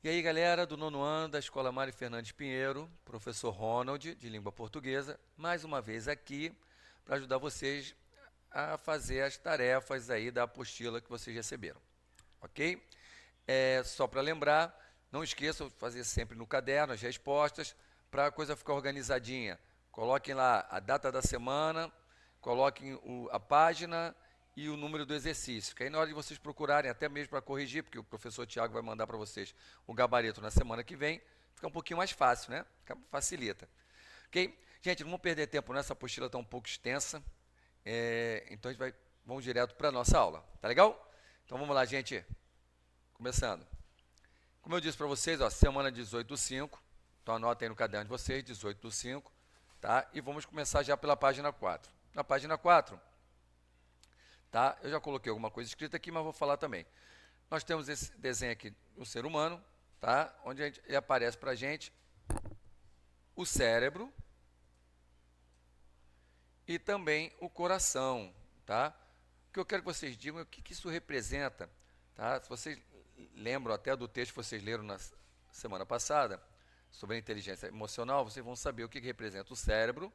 E aí, galera do nono ano da Escola Mário Fernandes Pinheiro, professor Ronald, de língua portuguesa, mais uma vez aqui para ajudar vocês a fazer as tarefas aí da apostila que vocês receberam, ok? Só para lembrar, não esqueçam de fazer sempre no caderno as respostas, para a coisa ficar organizadinha. Coloquem lá a data da semana, coloquem a página e o número do exercício, que aí na hora de vocês procurarem, até mesmo para corrigir, porque o professor Tiago vai mandar para vocês o gabarito na semana que vem, fica um pouquinho mais fácil, né? Facilita. Ok? Gente, não vamos perder tempo nessa apostila está um pouco extensa, então vamos direto para a nossa aula, tá legal? Então vamos lá, gente, começando. Como eu disse para vocês, ó, semana 18/5, então anotem aí no caderno de vocês, 18/5, tá? E vamos começar já pela página 4. Na página 4, tá? Eu já coloquei alguma coisa escrita aqui, mas vou falar também. Nós temos esse desenho aqui do ser humano, tá? Onde ele aparece para a gente o cérebro e também o coração, tá? O que eu quero que vocês digam é o que isso representa, tá? Se vocês lembram até do texto que vocês leram na semana passada, sobre a inteligência emocional, vocês vão saber o que representa o cérebro,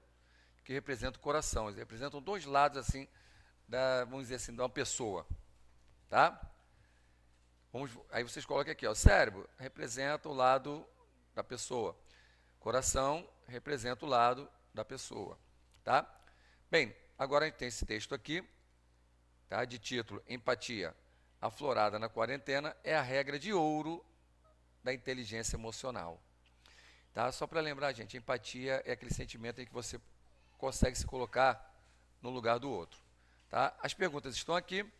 o que representa o coração. Eles representam dois lados, assim, vamos dizer assim, de uma pessoa, tá? Aí vocês colocam aqui, ó, cérebro representa o lado da pessoa, coração representa o lado da pessoa, tá? Bem, agora a gente tem esse texto aqui, tá, de título Empatia aflorada na quarentena é a regra de ouro da inteligência emocional. Tá? Só para lembrar, gente, empatia é aquele sentimento em que você consegue se colocar no lugar do outro. Tá? As perguntas estão aqui,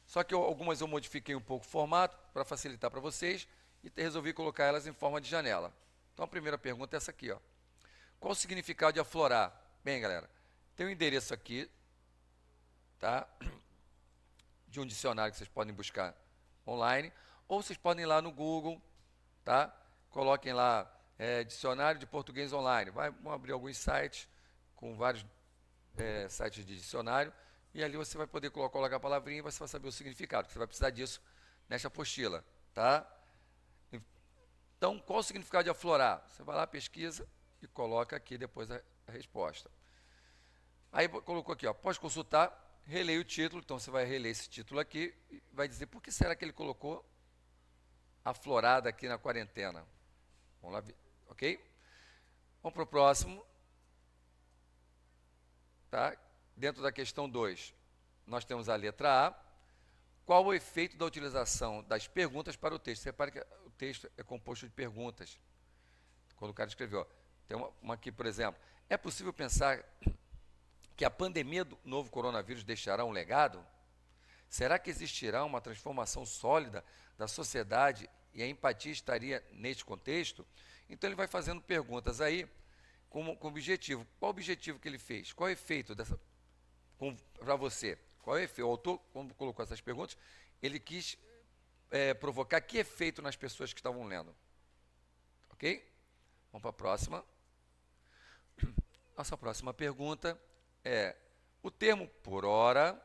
só que algumas eu modifiquei um pouco o formato para facilitar para vocês e resolvi colocar elas em forma de janela. Então a primeira pergunta é essa aqui, ó. Qual o significado de aflorar? Bem, galera, tem um endereço aqui, tá? De um dicionário que vocês podem buscar online, ou vocês podem ir lá no Google, tá? Coloquem lá dicionário de português online. Vão abrir alguns sites com vários sites de dicionário e ali você vai poder colocar a palavrinha e você vai saber o significado, que você vai precisar disso nesta apostila, tá? Então, qual o significado de aflorar? Você vai lá, pesquisa e coloca aqui depois a resposta. Aí colocou aqui, ó, após consultar, releia o título, então você vai reler esse título aqui e vai dizer por que será que ele colocou aflorada aqui na quarentena. Vamos lá, ok? Vamos para o próximo. Tá? Dentro da questão 2, nós temos a letra A. Qual o efeito da utilização das perguntas para o texto? Você repara que o texto é composto de perguntas. Quando o cara escreveu, ó, tem uma aqui, por exemplo. É possível pensar que a pandemia do novo coronavírus deixará um legado? Será que existirá uma transformação sólida da sociedade e a empatia estaria neste contexto? Então ele vai fazendo perguntas aí com objetivo. Qual o objetivo que ele fez? Qual é o efeito dessa para você? Qual é o efeito? O autor, quando colocou essas perguntas, ele quis provocar que efeito nas pessoas que estavam lendo. Ok? Vamos para a próxima. Nossa próxima pergunta é: o termo por hora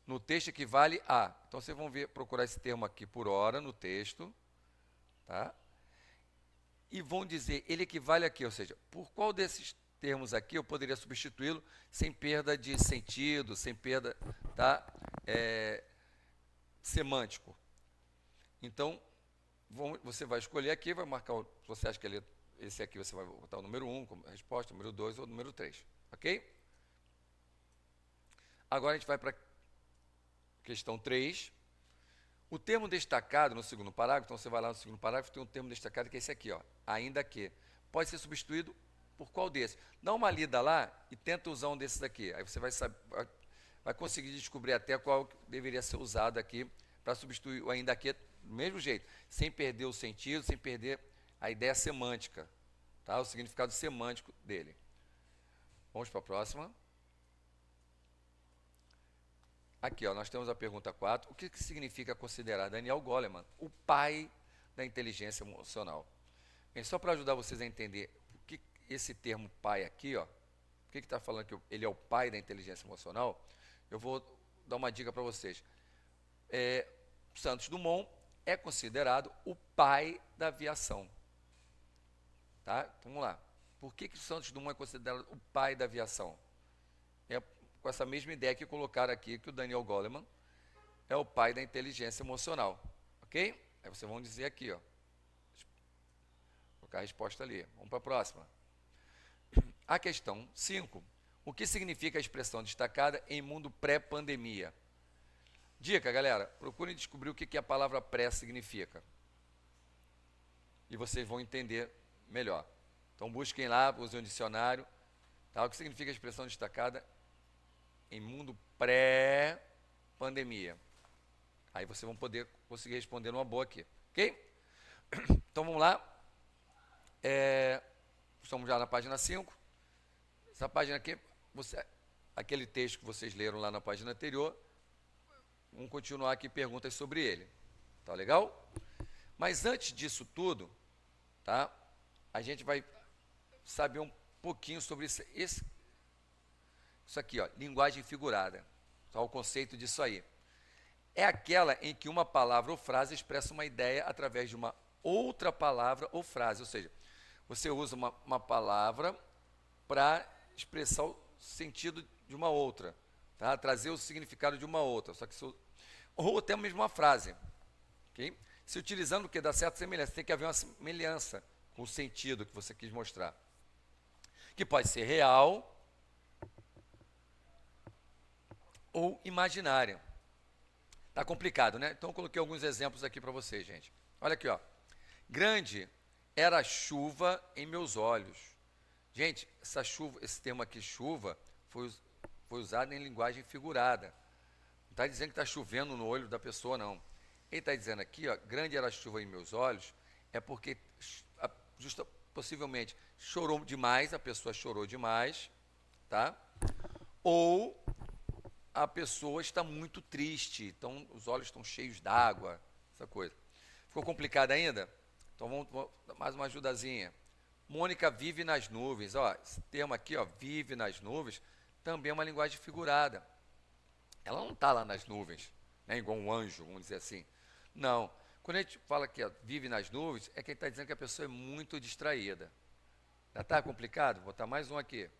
no texto equivale a. Então vocês vão procurar esse termo aqui por hora no texto, tá? E vão dizer, ele equivale a quê? Ou seja, por qual desses termos aqui eu poderia substituí-lo sem perda de sentido, sem perda, tá? Semântico. Então, você vai escolher aqui, vai marcar, se você acha que esse aqui você vai botar o número 1 como resposta, o número 2 ou o número 3, ok? Agora a gente vai para a questão 3. O termo destacado no segundo parágrafo, então você vai lá no segundo parágrafo, tem um termo destacado que é esse aqui, ó, ainda que. Pode ser substituído por qual desses? Dá uma lida lá e tenta usar um desses aqui. Aí você vai conseguir descobrir até qual deveria ser usado aqui para substituir o ainda que do mesmo jeito, sem perder o sentido, sem perder a ideia semântica, tá? O significado semântico dele. Vamos para a próxima. Aqui, ó, nós temos a pergunta 4. O que significa considerar Daniel Goleman o pai da inteligência emocional? Bem, só para ajudar vocês a entender o que esse termo pai aqui, ó, o que está falando que ele é o pai da inteligência emocional, eu vou dar uma dica para vocês. Santos Dumont é considerado o pai da aviação. Tá? Então, vamos lá. Por que Santos Dumont é considerado o pai da aviação? É com essa mesma ideia que colocaram aqui, que o Daniel Goleman é o pai da inteligência emocional. Ok? Aí vocês vão dizer aqui, ó. Vou colocar a resposta ali. Vamos para a próxima. A questão 5. O que significa a expressão destacada em mundo pré-pandemia? Dica, galera, procurem descobrir o que a palavra pré significa. E vocês vão entender melhor. Então busquem lá, usem um dicionário. Tá? O que significa a expressão destacada em mundo pré-pandemia? Aí vocês vão poder conseguir responder numa boa aqui. Ok? Então vamos lá. Estamos já na página 5. Essa página aqui, aquele texto que vocês leram lá na página anterior, vamos continuar aqui perguntas sobre ele. Tá legal? Mas antes disso tudo, tá? A gente vai saber um pouquinho sobre isso aqui, ó, linguagem figurada. Tá? O conceito disso aí. É aquela em que uma palavra ou frase expressa uma ideia através de uma outra palavra ou frase. Ou seja, você usa uma palavra para expressar o sentido de uma outra, tá? Trazer o significado de uma outra. Só que ou até mesmo uma frase. Okay? Se utilizando o que dá certa semelhança, tem que haver uma semelhança com o sentido que você quis mostrar. Que pode ser real ou imaginária. Tá complicado, né? Então eu coloquei alguns exemplos aqui para vocês, gente. Olha aqui, ó. Grande era a chuva em meus olhos. Gente, esse termo aqui, chuva, foi usado em linguagem figurada. Não está dizendo que está chovendo no olho da pessoa, não. Ele está dizendo aqui, ó, grande era a chuva em meus olhos, é porque possivelmente chorou demais, a pessoa chorou demais, tá? Ou a pessoa está muito triste, então os olhos estão cheios d'água, essa coisa. Ficou complicado ainda? Então vamos dar mais uma ajudazinha. Mônica vive nas nuvens. Ó, esse termo aqui, ó, vive nas nuvens, também é uma linguagem figurada. Ela não está lá nas nuvens, né, igual um anjo, vamos dizer assim. Não. Quando a gente fala que ó, vive nas nuvens, é que está dizendo que a pessoa é muito distraída. Já está complicado? Vou botar mais um aqui.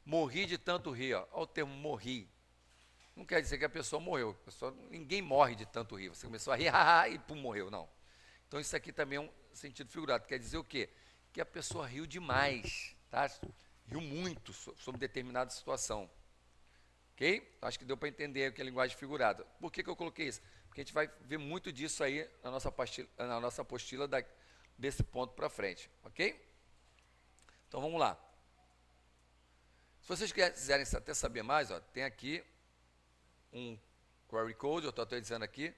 Morri de tanto rir. Ó. Olha o termo morri. Não quer dizer que a pessoa morreu. Ninguém morre de tanto rir. Você começou a rir e pum, morreu. Não. Então isso aqui também é um sentido figurado. Quer dizer o quê? Que a pessoa riu demais. Tá? Riu muito sobre determinada situação. Ok? Acho que deu para entender o que é linguagem figurada. Por que eu coloquei isso? Porque a gente vai ver muito disso aí na nossa apostila desse ponto para frente. Ok? Então vamos lá. Se vocês quiserem até saber mais, ó, tem aqui um query code, eu estou atualizando aqui,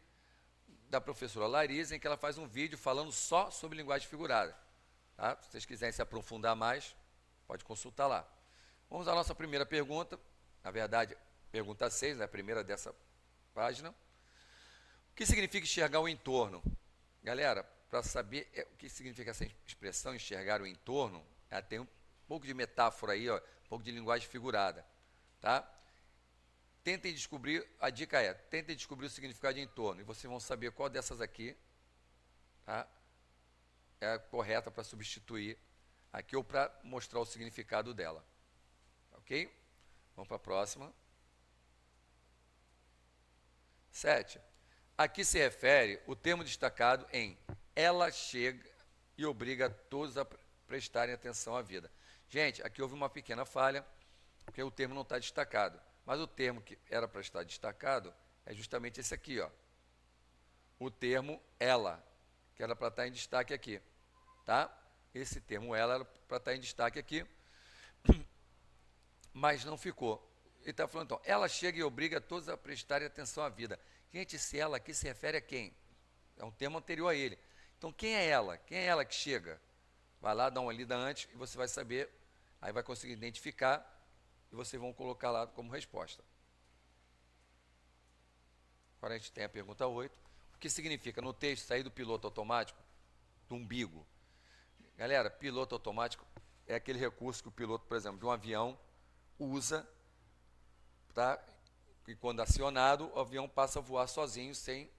da professora Larissa, em que ela faz um vídeo falando só sobre linguagem figurada. Tá? Se vocês quiserem se aprofundar mais, pode consultar lá. Vamos à nossa primeira pergunta, na verdade, pergunta 6, né, a primeira dessa página. O que significa enxergar o entorno? Galera, para saber o que significa essa expressão, enxergar o entorno, ela tem um pouco de metáfora aí, ó, um pouco de linguagem figurada. Tá? Tentem descobrir, a dica é, tentem descobrir o significado de entorno, e vocês vão saber qual dessas aqui, tá, é a correta para substituir aqui ou para mostrar o significado dela. Ok? Vamos para a próxima. 7. Aqui se refere o termo destacado em ela chega e obriga todos a prestarem atenção à vida. Gente, aqui houve uma pequena falha, porque o termo não está destacado. Mas o termo que era para estar destacado é justamente esse aqui, ó. O termo ela, que era para estar em destaque aqui, tá? Esse termo ela era para estar em destaque aqui, mas não ficou. Ele está falando, então, ela chega e obriga todos a prestarem atenção à vida. Gente, esse ela aqui se refere a quem? É um termo anterior a ele. Então, quem é ela? Quem é ela que chega? Vai lá, dá uma lida antes e você vai saber, aí vai conseguir identificar e vocês vão colocar lá como resposta. Agora a gente tem a pergunta 8. O que significa no texto sair do piloto automático do umbigo? Galera, piloto automático é aquele recurso que o piloto, por exemplo, de um avião usa, tá? E quando acionado, o avião passa a voar sozinho sem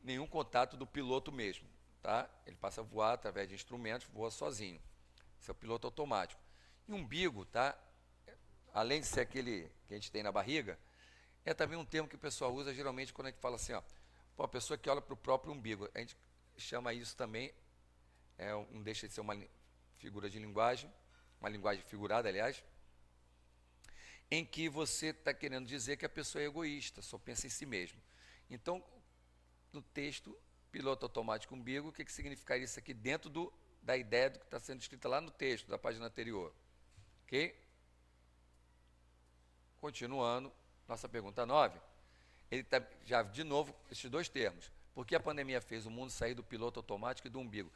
nenhum contato do piloto mesmo, tá? Ele passa a voar através de instrumentos, voa sozinho. Esse é o piloto automático. E umbigo, tá? Além de ser aquele que a gente tem na barriga, é também um termo que o pessoal usa geralmente quando a gente fala assim, ó, pô, a pessoa que olha para o próprio umbigo. A gente chama isso também, não deixa de ser uma figura de linguagem, uma linguagem figurada, aliás, em que você está querendo dizer que a pessoa é egoísta, só pensa em si mesmo. Então, no texto, piloto automático umbigo, o que significaria isso aqui dentro da ideia do que está sendo escrita lá no texto, da página anterior? Ok? Continuando, nossa pergunta 9. Ele está, já de novo, esses dois termos. Por que a pandemia fez o mundo sair do piloto automático e do umbigo?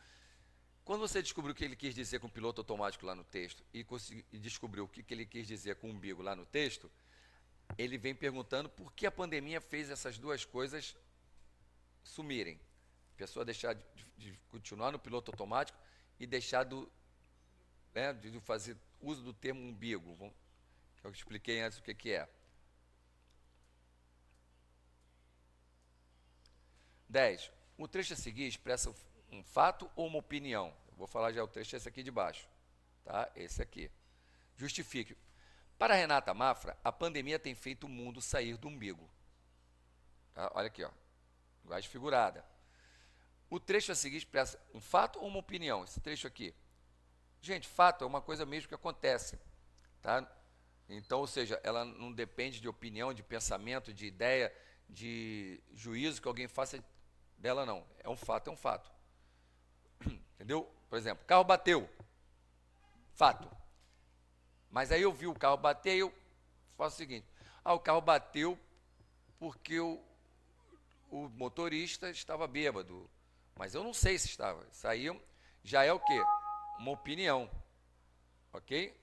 Quando você descobriu o que ele quis dizer com piloto automático lá no texto e descobriu o que ele quis dizer com umbigo lá no texto, ele vem perguntando por que a pandemia fez essas duas coisas sumirem. A pessoa deixar de continuar no piloto automático e deixar de fazer uso do termo umbigo, que eu expliquei antes o que é. 10. O trecho a seguir expressa um fato ou uma opinião. Eu vou falar já o trecho esse aqui de baixo. Tá? Esse aqui. Justifique. Para Renata Mafra, a pandemia tem feito o mundo sair do umbigo. Tá? Olha aqui, ó. Linguagem figurada. O trecho a seguir expressa um fato ou uma opinião. Esse trecho aqui. Gente, fato é uma coisa mesmo que acontece. Tá? Então, ou seja, ela não depende de opinião, de pensamento, de ideia, de juízo que alguém faça dela, não. É um fato, é um fato. Entendeu? Por exemplo, carro bateu. Fato. Mas aí eu vi o carro bater e eu faço o seguinte. O carro bateu porque o motorista estava bêbado. Mas eu não sei se estava. Isso aí já é o quê? Uma opinião. Ok?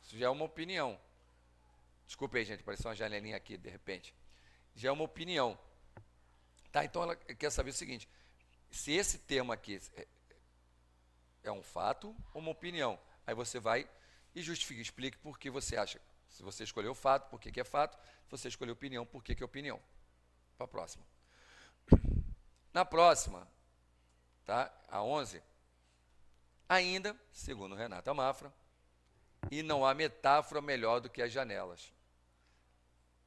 Isso já é uma opinião. Desculpa aí, gente, apareceu uma janelinha aqui, de repente. Já é uma opinião. Tá? Então ela quer saber o seguinte. Se esse termo aqui é um fato ou uma opinião. Aí você vai e justifica, explique por que você acha. Se você escolheu fato, por que é fato. Se você escolheu opinião, por que é opinião. Para a próxima. Na próxima, tá? A 11, ainda, segundo Renata Mafra, e não há metáfora melhor do que as janelas.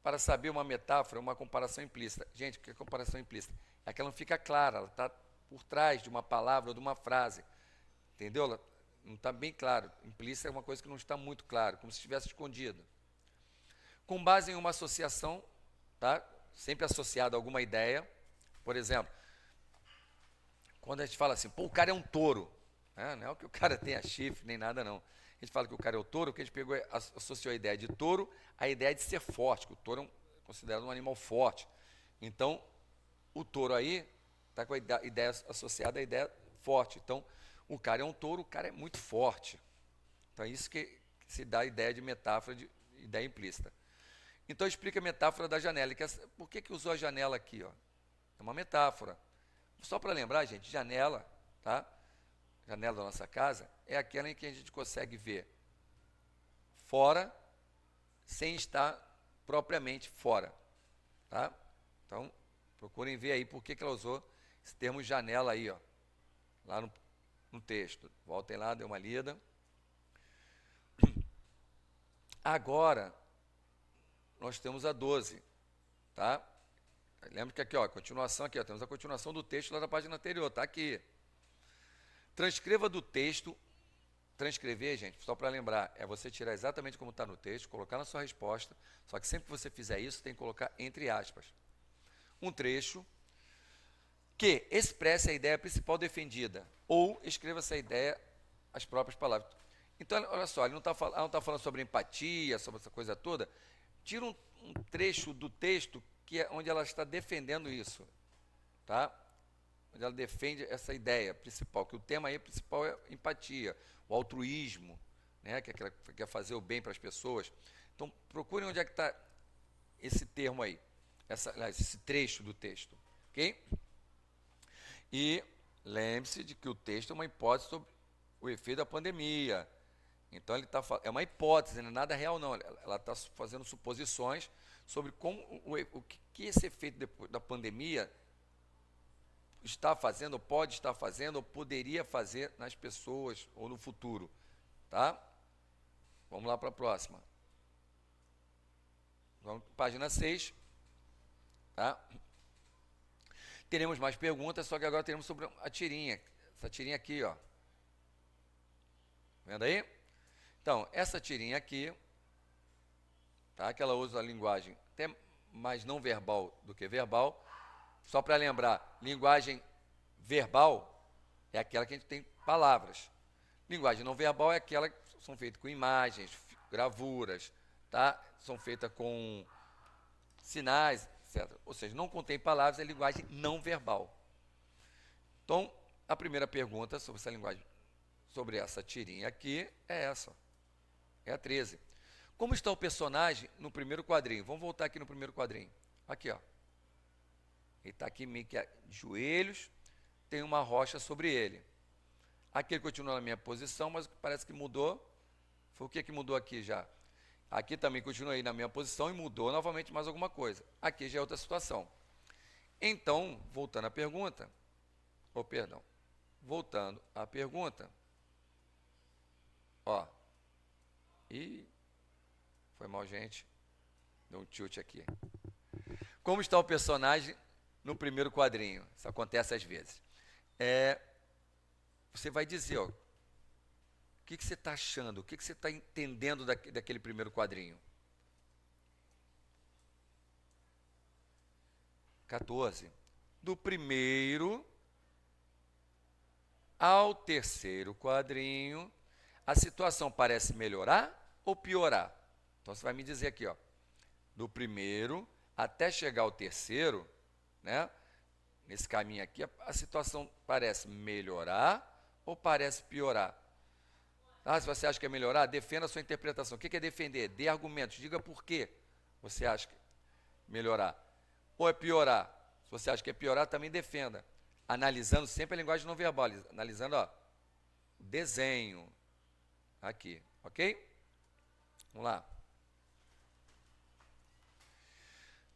Para saber uma metáfora, uma comparação implícita. Gente, o que é comparação implícita? É que ela não fica clara, ela está por trás de uma palavra ou de uma frase. Entendeu? Ela não está bem claro. Implícita é uma coisa que não está muito claro, como se estivesse escondida. Com base em uma associação, tá? Sempre associada a alguma ideia. Por exemplo, quando a gente fala assim, pô, o cara é um touro. Não é que o cara tenha chifre, nem nada, não. A gente fala que o cara é o touro, porque a gente pegou, associou a ideia de touro à ideia de ser forte, que o touro é considerado um animal forte. Então, o touro aí está com a ideia associada à ideia forte. Então, o cara é um touro, o cara é muito forte. Então, é isso que se dá a ideia de metáfora, de ideia implícita. Então, explica a metáfora da janela. Por que usou a janela aqui? Ó? É uma metáfora. Só para lembrar, gente, janela, tá? Janela da nossa casa é aquela em que a gente consegue ver fora sem estar propriamente fora, tá? Então, procurem ver aí por que ela usou esse termo janela aí, ó, lá no texto. Voltem lá, dê uma lida. Agora, nós temos a 12, tá? Lembra que aqui, ó, continuação aqui, ó, temos a continuação do texto lá da página anterior, tá aqui. Transcreva do texto. Transcrever, gente, só para lembrar, é você tirar exatamente como está no texto, colocar na sua resposta, só que sempre que você fizer isso, tem que colocar entre aspas. Um trecho que expresse a ideia principal defendida, ou escreva essa ideia, as próprias palavras. Então, olha só, ele não está falando sobre empatia, sobre essa coisa toda. Tira um trecho do texto que é onde ela está defendendo isso, tá? Onde ela defende essa ideia principal, que o tema aí principal é empatia, o altruísmo, né, que quer fazer o bem para as pessoas. Então, procurem onde é que está esse termo aí, esse trecho do texto, ok? E lembre-se de que o texto é uma hipótese sobre o efeito da pandemia. Então, é uma hipótese, não é nada real, não. Ela está fazendo suposições sobre como o que esse efeito da pandemia está fazendo, ou pode estar fazendo, ou poderia fazer nas pessoas ou no futuro, tá? Vamos lá para a próxima. Vamos para a página 6, tá? Teremos mais perguntas, só que agora teremos sobre a tirinha. Essa tirinha aqui, ó. Vendo aí? Então, essa tirinha aqui, tá? Que ela usa a linguagem até mais não verbal do que verbal. Só para lembrar, linguagem verbal é aquela que a gente tem palavras. Linguagem não verbal é aquela que são feitas com imagens, gravuras, tá? São feitas com sinais, etc. Ou seja, não contém palavras, é linguagem não verbal. Então, a primeira pergunta sobre essa linguagem, sobre essa tirinha aqui, é essa. É a 13. Como está o personagem no primeiro quadrinho? Vamos voltar aqui no primeiro quadrinho. Aqui, ó. Ele está aqui meio que de joelhos, tem uma rocha sobre ele. Aqui ele continua na minha posição, mas parece que mudou. Foi o que mudou aqui já? Aqui também continua aí na minha posição e mudou novamente mais alguma coisa. Aqui já é outra situação. Então, voltando à pergunta, voltando à pergunta, ó, e foi mal, gente, deu um tilt aqui. Como está o personagem no primeiro quadrinho? Isso acontece às vezes. Você vai dizer, ó, o que você está achando, o que você está entendendo daquele primeiro quadrinho? 14. Do primeiro ao terceiro quadrinho, a situação parece melhorar ou piorar? Então, você vai me dizer aqui, ó, do primeiro até chegar ao terceiro, né, nesse caminho aqui, a situação parece melhorar ou parece piorar? Ah, se você acha que é melhorar, defenda a sua interpretação. O que é defender? Dê argumentos, diga por que você acha que é melhorar. Ou é piorar? Se você acha que é piorar, também defenda. Analisando sempre a linguagem não verbal, analisando, ó, o desenho aqui, ok? Vamos lá.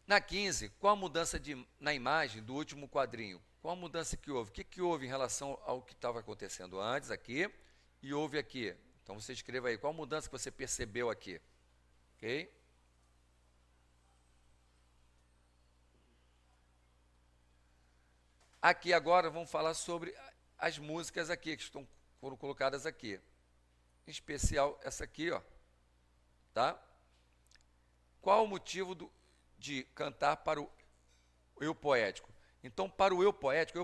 Na 15, qual a mudança na imagem do último quadrinho? Qual a mudança que houve? O que houve em relação ao que estava acontecendo antes aqui e houve aqui? Então, você escreva aí, qual a mudança que você percebeu aqui? Ok? Aqui agora vamos falar sobre as músicas aqui, que foram colocadas aqui. Em especial essa aqui, ó. Tá? Qual o motivo de cantar para o eu poético? Então, para o eu poético,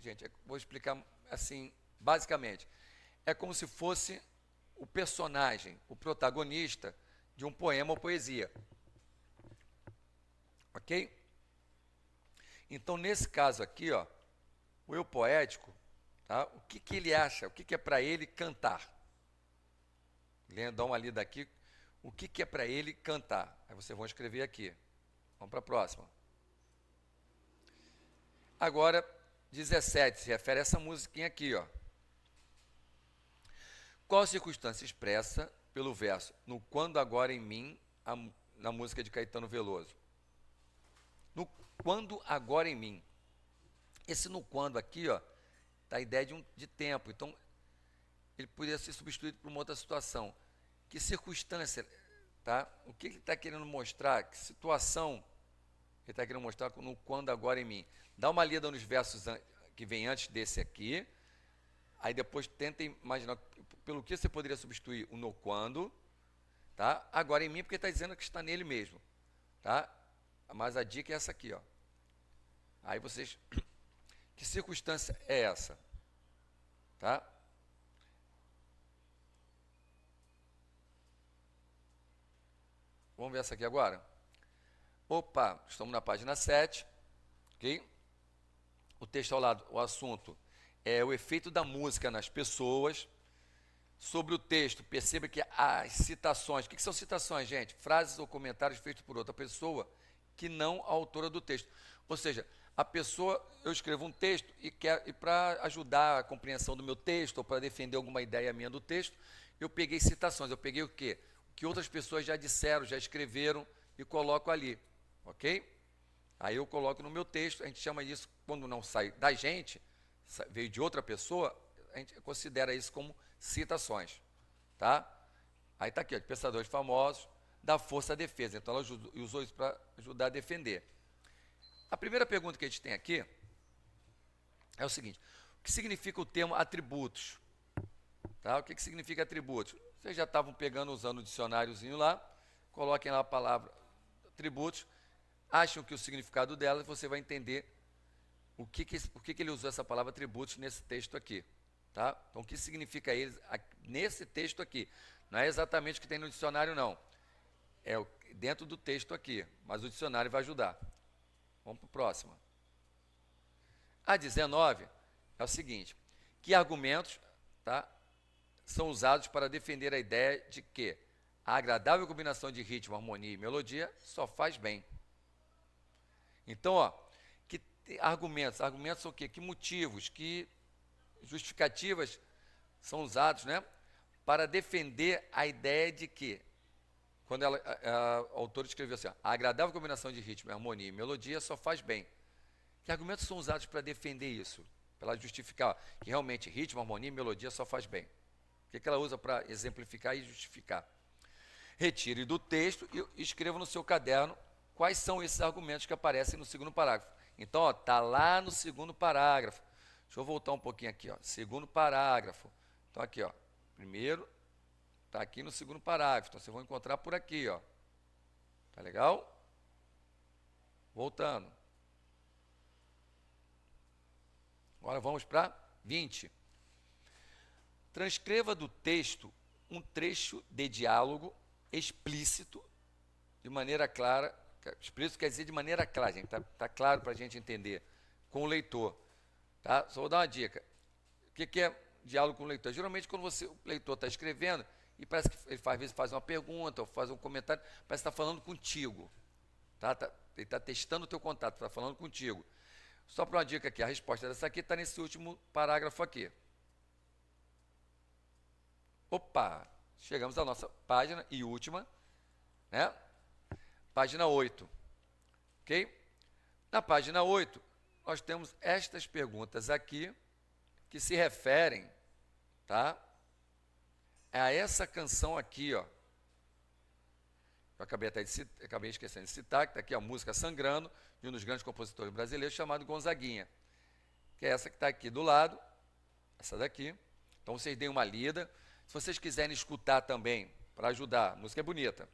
gente, vou explicar assim, basicamente, é como se fosse o personagem, o protagonista de um poema ou poesia. Ok? Então, nesse caso aqui, ó, o eu poético, tá? O que ele acha, o que é para ele cantar? Dá uma lida aqui, o que é para ele cantar? Aí vocês vão escrever aqui. Vamos para a próxima. Agora, 17, se refere a essa musiquinha aqui, ó. Qual circunstância expressa pelo verso no Quando Agora em Mim, na música de Caetano Veloso? No Quando Agora em Mim. Esse no quando aqui, ó, tá a ideia de tempo. Então, ele poderia ser substituído por uma outra situação. Que circunstância, tá? O que ele está querendo mostrar? Que situação ele está querendo mostrar no Quando Agora em Mim? Dá uma lida nos versos que vem antes desse aqui. Aí depois tenta imaginar pelo que você poderia substituir o no quando, tá? Agora em mim, porque está dizendo que está nele mesmo, tá? Mas a dica é essa aqui, ó. Aí vocês, que circunstância é essa, tá? Vamos ver essa aqui agora? Opa, estamos na página 7, ok? O texto ao lado, o assunto é o efeito da música nas pessoas. Sobre o texto, perceba que as citações, o que são citações, gente? Frases ou comentários feitos por outra pessoa que não a autora do texto. Ou seja, a pessoa, eu escrevo um texto e para ajudar a compreensão do meu texto ou para defender alguma ideia minha do texto, eu peguei citações. Eu peguei o quê? O que outras pessoas já disseram, já escreveram e coloco ali, ok? Aí eu coloco no meu texto, a gente chama isso, quando não sai da gente, veio de outra pessoa, a gente considera isso como citações, tá? Aí está aqui, ó, de pensadores famosos, da Força à Defesa. Então ela usou isso para ajudar a defender. A primeira pergunta que a gente tem aqui é o seguinte: o que significa o termo atributos? Tá? O que significa atributos? Vocês já estavam pegando, usando o dicionáriozinho lá, coloquem lá a palavra atributos, acham que o significado dela, você vai entender por que ele usou essa palavra atributos nesse texto aqui. Tá? Então, o que significa eles nesse texto aqui? Não é exatamente o que tem no dicionário, não. É dentro do texto aqui, mas o dicionário vai ajudar. Vamos para o próximo. A 19 é o seguinte: que argumentos, tá, são usados para defender a ideia de que a agradável combinação de ritmo, harmonia e melodia só faz bem. Então, ó, que argumentos são o quê? Que motivos, que justificativas são usados, né, para defender a ideia de que, quando a autora escreveu assim, ó, a agradável combinação de ritmo, harmonia e melodia só faz bem. Que argumentos são usados para defender isso? Para justificar, ó, que realmente ritmo, harmonia e melodia só faz bem. O que ela usa para exemplificar e justificar? Retire do texto e escreva no seu caderno quais são esses argumentos que aparecem no segundo parágrafo. Então, está lá no segundo parágrafo. Deixa eu voltar um pouquinho aqui, ó. Segundo parágrafo. Então, aqui, ó. Primeiro, está aqui no segundo parágrafo. Então, vocês vão encontrar por aqui, ó. Tá legal? Voltando. Agora vamos para 20. Transcreva do texto um trecho de diálogo explícito, de maneira clara. Explícito quer dizer de maneira clara, gente. Tá claro para a gente entender, com o leitor. Tá? Só vou dar uma dica. O que é diálogo com o leitor? Geralmente, quando o leitor está escrevendo, e parece que ele às vezes faz uma pergunta, ou faz um comentário, parece que está falando contigo. Tá? Ele está testando o teu contato, está falando contigo. Só para uma dica aqui, a resposta dessa aqui está nesse último parágrafo aqui. Opa! Chegamos à nossa página e última, né? Página 8. Ok? Na página 8, nós temos estas perguntas aqui, que se referem, tá, a essa canção aqui, ó. Eu acabei esquecendo de citar, que está aqui a música Sangrando, de um dos grandes compositores brasileiros, chamado Gonzaguinha, que é essa que está aqui do lado, essa daqui. Então, vocês deem uma lida. Se vocês quiserem escutar também, para ajudar, a música é bonita,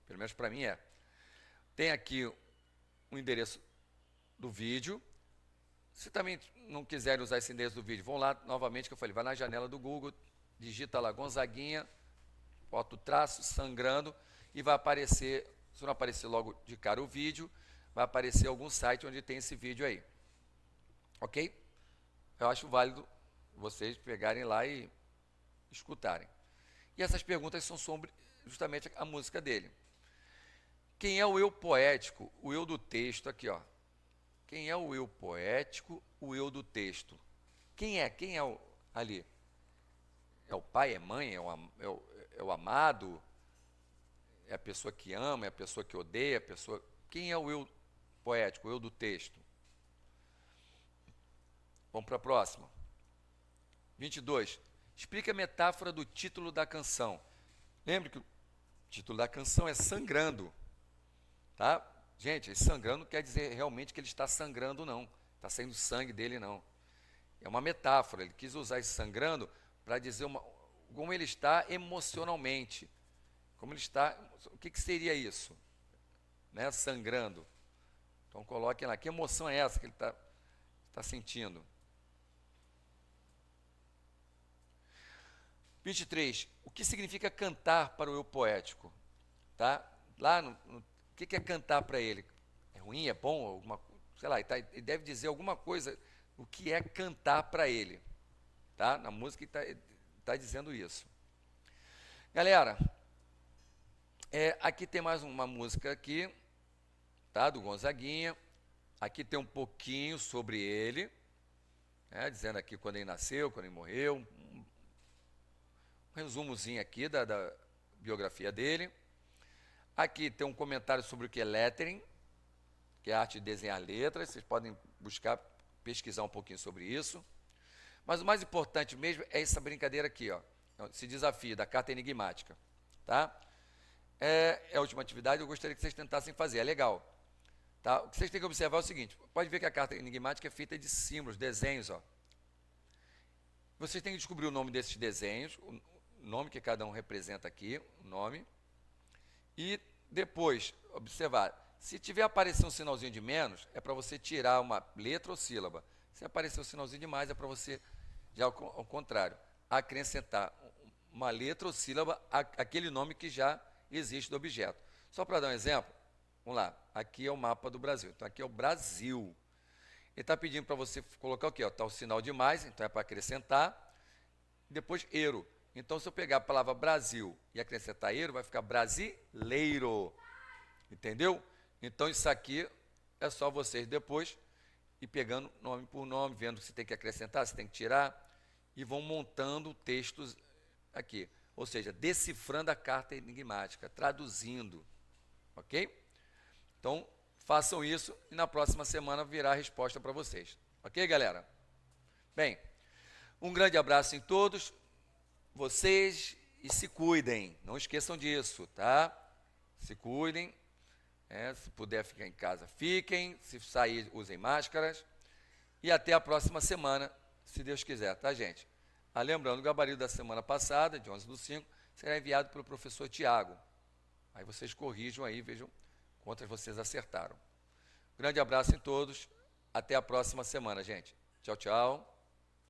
pelo menos para mim é. Tem aqui o endereço do vídeo. Se também não quiserem usar esse endereço do vídeo, vão lá novamente, que eu falei, vai na janela do Google, digita lá Gonzaguinha, bota o traço, Sangrando, e vai aparecer, se não aparecer logo de cara o vídeo, vai aparecer algum site onde tem esse vídeo aí. Ok? Eu acho válido vocês pegarem lá e escutarem. E essas perguntas são sobre justamente a música dele. Quem é o eu poético? O eu do texto, aqui, ó. Quem é o eu poético? O eu do texto. Quem é? Quem é ali? É o pai, é mãe, é o amado? É a pessoa que ama, é a pessoa que odeia, a pessoa... Quem é o eu poético, o eu do texto? Vamos para a próxima. 22. Explica a metáfora do título da canção. Lembre que o título da canção é Sangrando. Tá? Gente, esse sangrando não quer dizer realmente que ele está sangrando, não. Está saindo sangue dele, não. É uma metáfora. Ele quis usar esse sangrando para dizer como ele está emocionalmente. Como ele está... O que seria isso? Né? Sangrando. Então, coloquem lá. Que emoção é essa que ele está sentindo? 23. O que significa cantar para o eu poético? Tá? Lá o que é cantar para ele? É ruim, é bom? Alguma, sei lá, ele deve dizer alguma coisa, o que é cantar para ele. Tá? Na música ele está dizendo isso. Galera, aqui tem mais uma música aqui, tá? Do Gonzaguinha. Aqui tem um pouquinho sobre ele, né? Dizendo aqui quando ele nasceu, quando ele morreu. Um resumozinho aqui da biografia dele. Aqui tem um comentário sobre o que é lettering, que é a arte de desenhar letras. Vocês podem buscar, pesquisar um pouquinho sobre isso. Mas o mais importante mesmo é essa brincadeira aqui, ó, esse desafio da carta enigmática. Tá? É a última atividade, eu gostaria que vocês tentassem fazer, é legal. Tá? O que vocês têm que observar é o seguinte, pode ver que a carta enigmática é feita de símbolos, desenhos. Ó. Vocês têm que descobrir o nome desses desenhos, o nome que cada um representa aqui, o nome, e depois observar. Se tiver aparecer um sinalzinho de menos, é para você tirar uma letra ou sílaba. Se aparecer um sinalzinho de mais, é para você, já ao contrário, acrescentar uma letra ou sílaba àquele nome que já existe do objeto. Só para dar um exemplo, vamos lá, aqui é o mapa do Brasil, então aqui é o Brasil. Ele está pedindo para você colocar o quê? Está o sinal de mais, então é para acrescentar, depois eiro. Então, se eu pegar a palavra Brasil e acrescentar eiro, vai ficar brasileiro, entendeu? Então, isso aqui é só vocês depois ir pegando nome por nome, vendo se tem que acrescentar, se tem que tirar, e vão montando textos aqui. Ou seja, decifrando a carta enigmática, traduzindo, ok? Então, façam isso e na próxima semana virá a resposta para vocês. Ok, galera? Bem, um grande abraço em todos vocês e se cuidem. Não esqueçam disso, tá? Se cuidem. Se puder ficar em casa, fiquem. Se sair, usem máscaras. E até a próxima semana, se Deus quiser, tá, gente? Lembrando, o gabarito da semana passada, de 11/5, será enviado pelo professor Tiago. Aí vocês corrijam aí, vejam quantas vocês acertaram. Grande abraço em todos. Até a próxima semana, gente. Tchau, tchau.